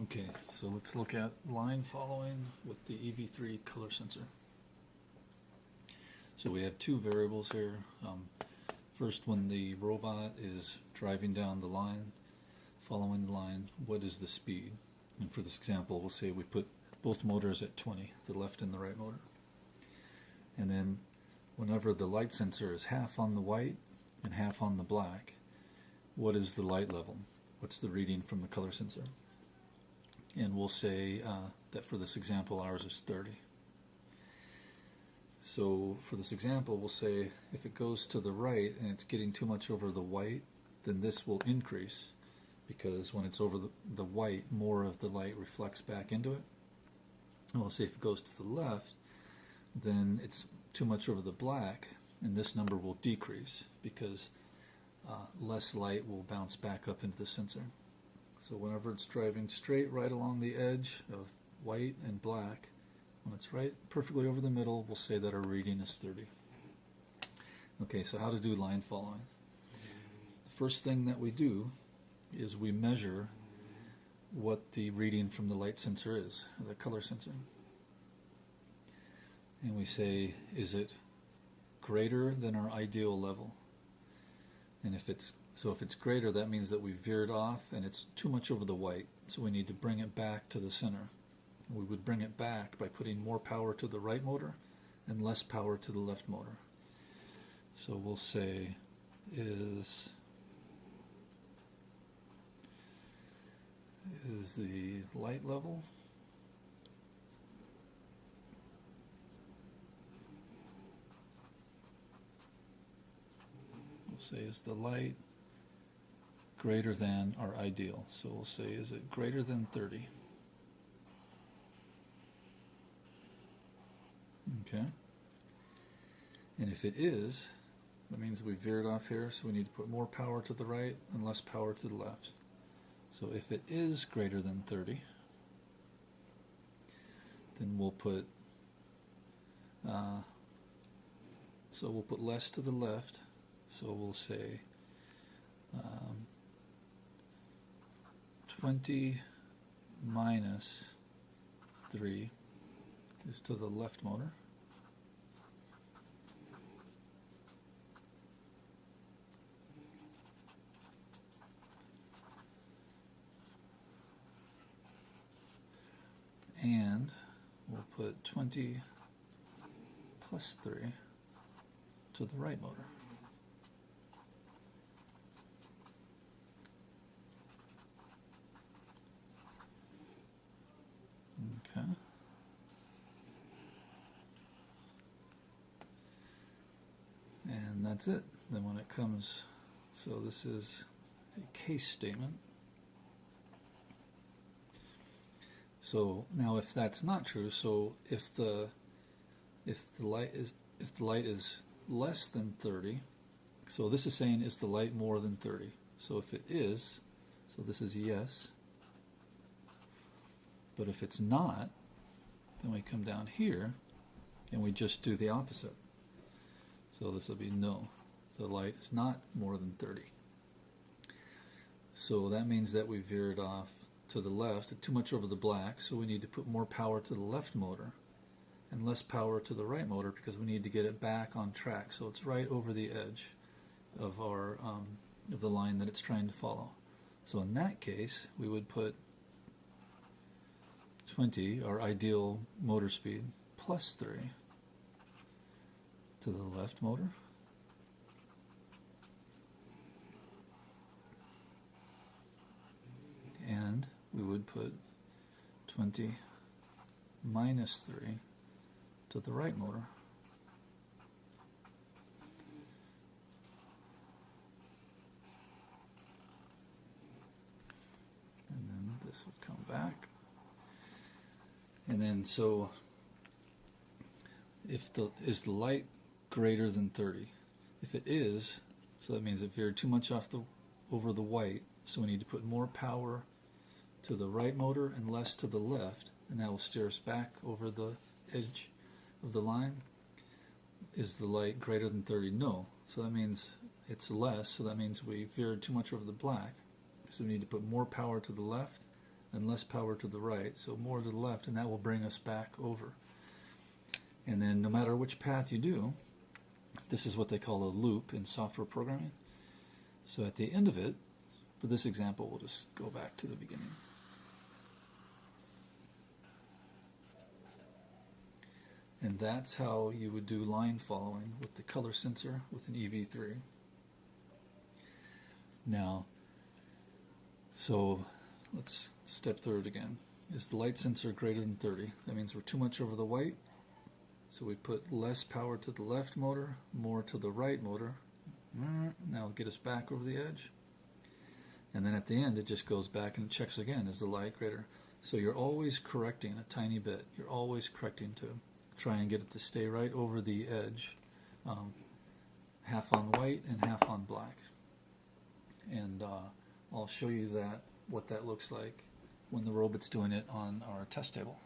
Okay, so let's look at line following with the EV3 color sensor. So we have two variables here. First, when the robot is driving down the line, following the line, what is the speed? And for this example, we'll say we put both motors at 20, the left and the right motor. And then whenever the light sensor is half on the white and half on the black, what is the light level? What's the reading from the color sensor? And we'll say that for this example, ours is 30. So for this example, we'll say if it goes to the right and it's getting too much over the white, then this will increase, because when it's over the white, more of the light reflects back into it. And we'll say if it goes to the left, then it's too much over the black, and this number will decrease, because less light will bounce back up into the sensor. So whenever it's driving straight right along the edge of white and black, when it's right perfectly over the middle, we'll say that our reading is 30. Okay, so how to do line following? The first thing that we do is we measure what the reading from the light sensor is, the color sensor. And we say, is it greater than our ideal level? And if it's greater, that means that we veered off and it's too much over the white, so we need to bring it back to the center. We would bring it back by putting more power to the right motor and less power to the left motor. So we'll say is the light level say is the light greater than our ideal. So we'll say, is it greater than 30? Okay. And if it is, that means we veered off here, so we need to put more power to the right and less power to the left. So if it is greater than 30, then we'll put less to the left. So we'll say 20 minus 3 is to the left motor. And we'll put 20 plus 3 to the right motor. Okay. And that's it. Then when it comes, so this is a case statement. So now if that's not true, so if the light is less than 30, so this is saying, is the light more than 30? So if it is, so this is yes. But if it's not, then we come down here and we just do the opposite. So this will be no. The light is not more than 30. So that means that we veered off to the left, too much over the black, so we need to put more power to the left motor and less power to the right motor, because we need to get it back on track. So it's right over the edge of our of the line that it's trying to follow. So in that case, we would put 20, our ideal motor speed, plus 3 to the left motor. And we would put 20 minus 3 to the right motor. And then this would come back. And then so is the light greater than 30? If it is, so that means it veered too much over the white, so we need to put more power to the right motor and less to the left, and that will steer us back over the edge of the line. Is the light greater than 30? No. So that means it's less, so that means we veered too much over the black. So we need to put more power to the left and less power to the right, so more to the left, and that will bring us back over. And then no matter which path you do, this is what they call a loop in software programming. So at the end of it, for this example, we'll just go back to the beginning. And that's how you would do line following with the color sensor with an EV3. Now, so let's step through it again. Is the light sensor greater than 30? That means we're too much over the white. So we put less power to the left motor, more to the right motor. Now it'll get us back over the edge. And then at the end, it just goes back and checks again, is the light greater? So you're always correcting a tiny bit. You're always correcting to try and get it to stay right over the edge, half on white and half on black. And I'll show you what that looks like when the robot's doing it on our test table.